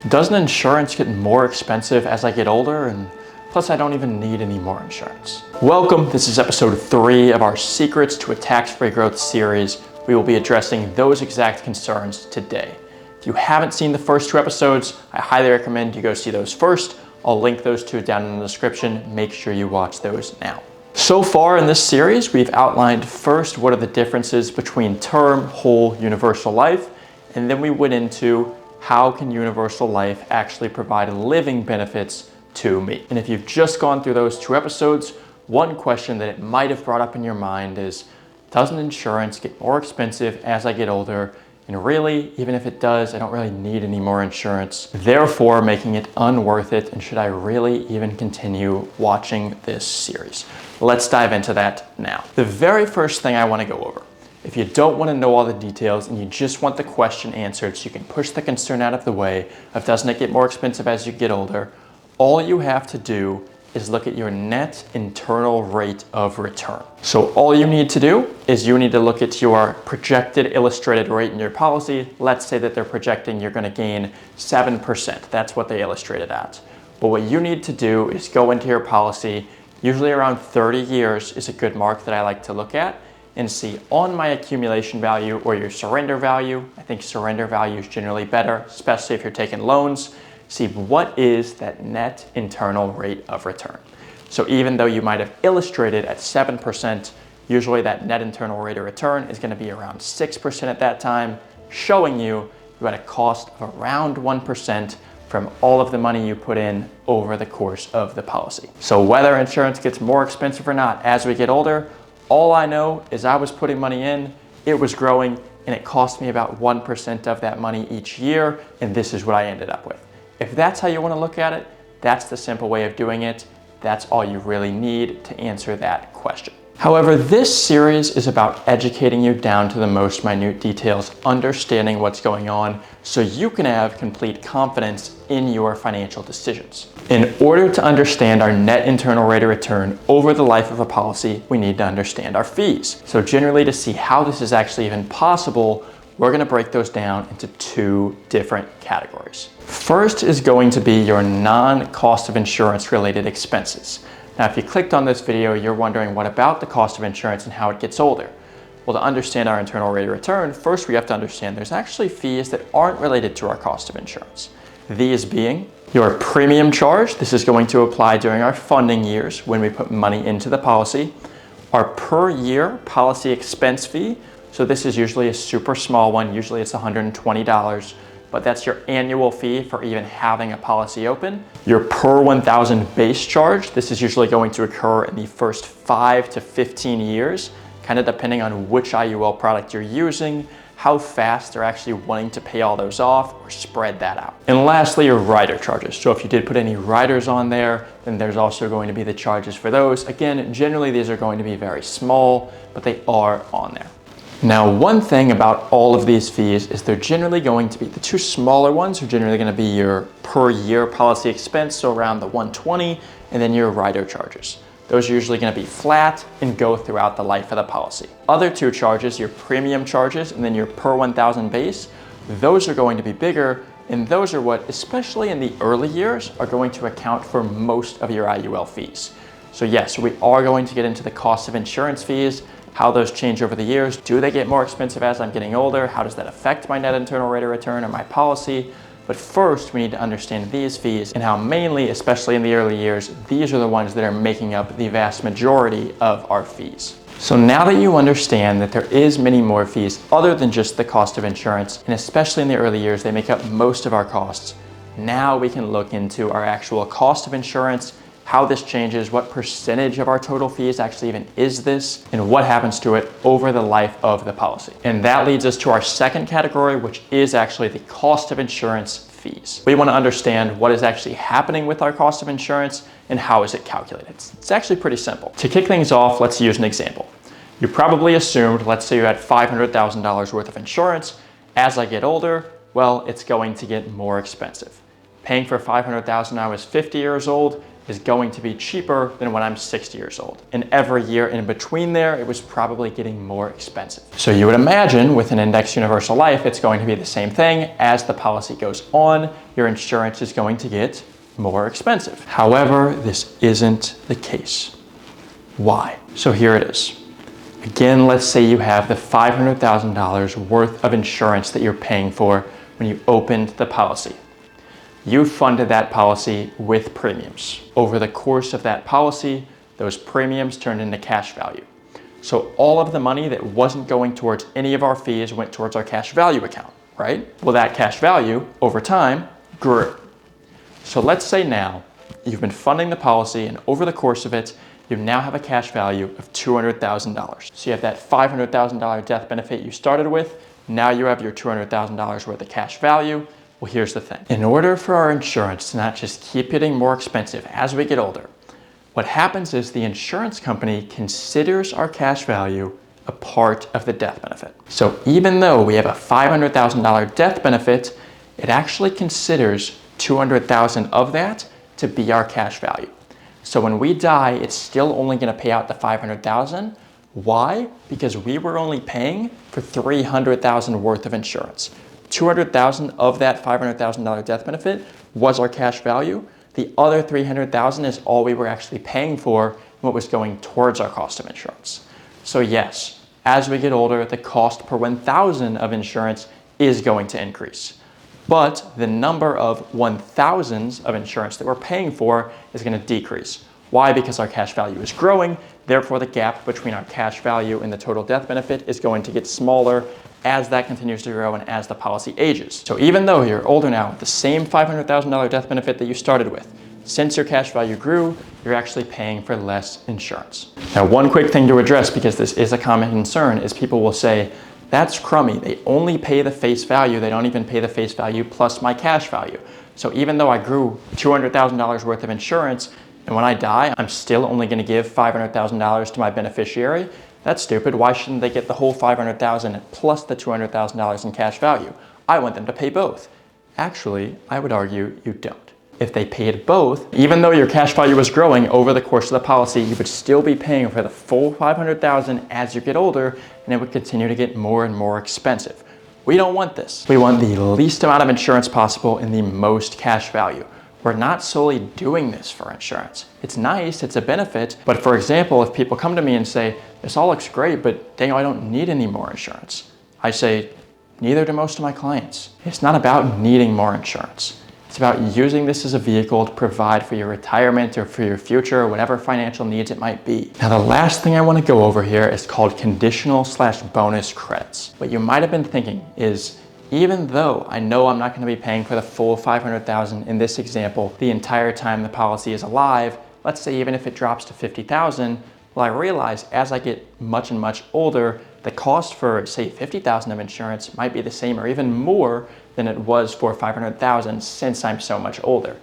Doesn't insurance get more expensive as I get older? And plus, I don't even need any more insurance. Welcome, this is episode 3 of our Secrets to a Tax-Free Growth series. We will be addressing those exact concerns today. If you haven't seen the first 2 episodes, I highly recommend you go see those first. I'll link those 2 down in the description. Make sure you watch those now. So far in this series, we've outlined first what are the differences between term, whole, universal life, and then we went into how can universal life actually provide living benefits to me. And if you've just gone through those 2 episodes, one question that it might have brought up in your mind is, doesn't insurance get more expensive as I get older? And really, even if it does, I don't really need any more insurance, therefore making it unworth it. And should I really even continue watching this series? Let's dive into that now. The very first thing I want to go over, if you don't want to know all the details and you just want the question answered so you can push the concern out of the way of doesn't it get more expensive as you get older, all you have to do is look at your net internal rate of return. So all you need to do is you need to look at your projected illustrated rate in your policy. Let's say that they're projecting you're going to gain 7%. That's what they illustrated at. But what you need to do is go into your policy, usually around 30 years is a good mark that I like to look at, and see on my accumulation value or your surrender value. I think surrender value is generally better, especially if you're taking loans. See what is that net internal rate of return. So even though you might have illustrated at 7%, usually that net internal rate of return is going to be around 6% at that time, showing you had a cost of around 1% from all of the money you put in over the course of the policy. So whether insurance gets more expensive or not as we get older, all I know is I was putting money in, it was growing, and it cost me about 1% of that money each year, and this is what I ended up with. If that's how you want to look at it, that's the simple way of doing it. That's all you really need to answer that question. However, this series is about educating you down to the most minute details, understanding what's going on so you can have complete confidence in your financial decisions. In order to understand our net internal rate of return over the life of a policy, we need to understand our fees. So generally, to see how this is actually even possible, we're going to break those down into 2 different categories. First is going to be your non-cost of insurance related expenses. Now, if you clicked on this video, you're wondering what about the cost of insurance and how it gets older? Well, to understand our internal rate of return, first we have to understand there's actually fees that aren't related to our cost of insurance. These being your premium charge. This is going to apply during our funding years when we put money into the policy. Our per year policy expense fee. So this is usually a super small one. Usually it's $120, but that's your annual fee for even having a policy open. Your per 1,000 base charge. This is usually going to occur in the first 5 to 15 years, kind of depending on which IUL product you're using, how fast they're actually wanting to pay all those off or spread that out. And lastly, your rider charges. So if you did put any riders on there, then there's also going to be the charges for those. Again, generally these are going to be very small, but they are on there. Now, one thing about all of these fees is they're generally going to be, the 2 smaller ones are generally going to be your per year policy expense, so around the $120, and then your rider charges. Those are usually going to be flat and go throughout the life of the policy. Other 2 charges, your premium charges, and then your per 1,000 base, those are going to be bigger, and those are what, especially in the early years, are going to account for most of your IUL fees. So yes, we are going to get into the cost of insurance fees, how those change over the years. Do they get more expensive as I'm getting older? How does that affect my net internal rate of return or my policy? But first, we need to understand these fees and how mainly, especially in the early years, these are the ones that are making up the vast majority of our fees. So now that you understand that there is many more fees other than just the cost of insurance, and especially in the early years, they make up most of our costs, now we can look into our actual cost of insurance, how this changes, what percentage of our total fees actually even is this, and what happens to it over the life of the policy. And that leads us to our second category, which is actually the cost of insurance fees. We want to understand what is actually happening with our cost of insurance and how is it calculated. It's actually pretty simple. To kick things off, let's use an example. You probably assumed, let's say you had $500,000 worth of insurance. As I get older, well, it's going to get more expensive. Paying for $500,000 when I was 50 years old, is going to be cheaper than when I'm 60 years old. And every year in between there, it was probably getting more expensive. So you would imagine with an indexed universal life, it's going to be the same thing. As the policy goes on, your insurance is going to get more expensive. However, this isn't the case. Why? So here it is. Again, let's say you have the $500,000 worth of insurance that you're paying for when you opened the policy. You funded that policy with premiums. Over the course of that policy, those premiums turned into cash value. So all of the money that wasn't going towards any of our fees went towards our cash value account, right? Well, that cash value over time grew. So let's say now you've been funding the policy, and over the course of it, you now have a cash value of $200,000. So you have that $500,000 death benefit you started with. Now you have your $200,000 worth of cash value. Well, here's the thing. In order for our insurance to not just keep getting more expensive as we get older, what happens is the insurance company considers our cash value a part of the death benefit. So even though we have a $500,000 death benefit, it actually considers $200,000 of that to be our cash value. So when we die, it's still only going to pay out the $500,000. Why? Because we were only paying for $300,000 worth of insurance. $200,000 of that $500,000 death benefit was our cash value. The other $300,000 is all we were actually paying for, what was going towards our cost of insurance. So yes, as we get older, the cost per 1,000 of insurance is going to increase. But the number of 1,000s of insurance that we're paying for is going to decrease. Why? Because our cash value is growing. Therefore, the gap between our cash value and the total death benefit is going to get smaller as that continues to grow and as the policy ages. So even though you're older now with the same $500,000 death benefit that you started with, since your cash value grew, you're actually paying for less insurance. Now, one quick thing to address, because this is a common concern, is people will say, that's crummy. They only pay the face value. They don't even pay the face value plus my cash value. So even though I grew $200,000 worth of insurance, and when I die, I'm still only going to give $500,000 to my beneficiary. That's stupid. Why shouldn't they get the whole $500,000 plus the $200,000 in cash value? I want them to pay both. Actually, I would argue you don't. If they paid both, even though your cash value was growing over the course of the policy, you would still be paying for the full $500,000 as you get older, and it would continue to get more and more expensive. We don't want this. We want the least amount of insurance possible and the most cash value. We're not solely doing this for insurance. It's nice, it's a benefit, but for example, if people come to me and say, this all looks great, but Daniel, I don't need any more insurance. I say, neither do most of my clients. It's not about needing more insurance. It's about using this as a vehicle to provide for your retirement or for your future or whatever financial needs it might be. Now, the last thing I want to go over here is called conditional/bonus credits. What you might have been thinking is, even though I know I'm not going to be paying for the full $500,000 in this example the entire time the policy is alive, let's say even if it drops to $50,000, well, I realize as I get much and much older, the cost for, say, $50,000 of insurance might be the same or even more than it was for $500,000 since I'm so much older.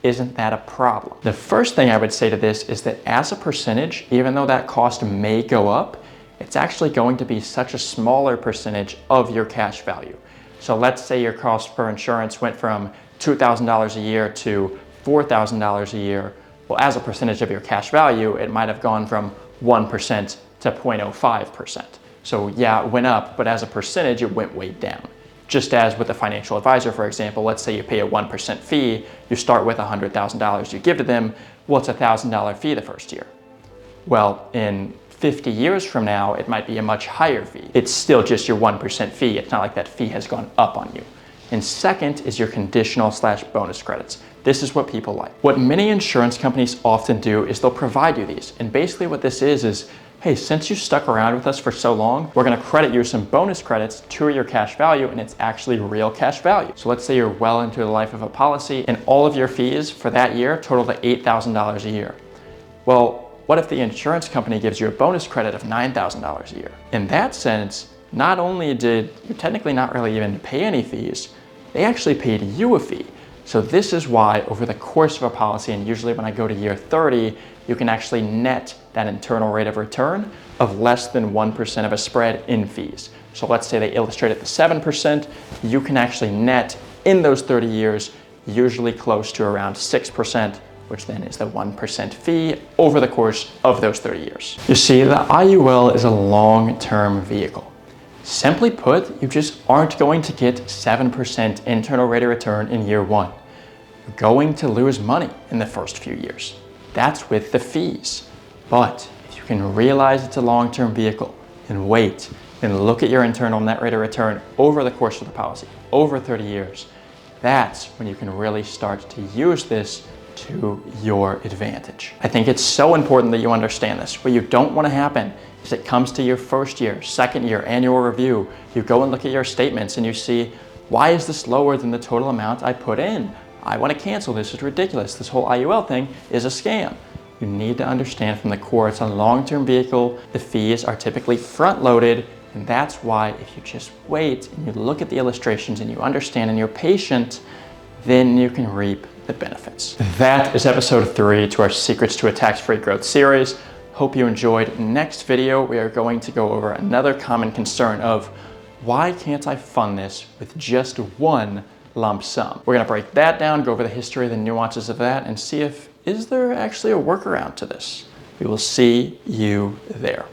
Isn't that a problem? The first thing I would say to this is that as a percentage, even though that cost may go up, it's actually going to be such a smaller percentage of your cash value. So let's say your cost per insurance went from $2,000 a year to $4,000 a year. Well, as a percentage of your cash value, it might have gone from 1% to 0.05%. So yeah, it went up, but as a percentage, it went way down. Just as with a financial advisor, for example, let's say you pay a 1% fee, you start with $100,000 you give to them, well, it's a $1,000 fee the first year. Well, in 50 years from now, it might be a much higher fee. It's still just your 1% fee. It's not like that fee has gone up on you. And second is your conditional/bonus credits. This is what people like. What many insurance companies often do is they'll provide you these. And basically what this is, hey, since you stuck around with us for so long, we're gonna credit you some bonus credits to your cash value, and it's actually real cash value. So let's say you're well into the life of a policy and all of your fees for that year total to $8,000 a year. Well, what if the insurance company gives you a bonus credit of $9,000 a year? In that sense, not only did you technically not really even pay any fees, they actually paid you a fee. So this is why over the course of a policy, and usually when I go to year 30, you can actually net that internal rate of return of less than 1% of a spread in fees. So let's say they illustrate it to 7%, you can actually net in those 30 years, usually close to around 6% which then is the 1% fee over the course of those 30 years. You see, the IUL is a long-term vehicle. Simply put, you just aren't going to get 7% internal rate of return in year one. You're going to lose money in the first few years. That's with the fees. But if you can realize it's a long-term vehicle and wait and look at your internal net rate of return over the course of the policy, over 30 years, that's when you can really start to use this to your advantage. I think it's so important that you understand this. What you don't want to happen is it comes to your first year, second year, annual review, you go and look at your statements and you see, why is this lower than the total amount I put in? I want to cancel this, it's ridiculous. This whole IUL thing is a scam. You need to understand from the core, it's a long-term vehicle. The fees are typically front-loaded, and that's why if you just wait and you look at the illustrations and you understand and you're patient, then you can reap the benefits. That is episode 3 to our Secrets to a Tax-Free Growth series. Hope you enjoyed. Next video, we are going to go over another common concern of why can't I fund this with just one lump sum? We're gonna break that down, go over the history, the nuances of that, and see if is there actually a workaround to this. We will see you there.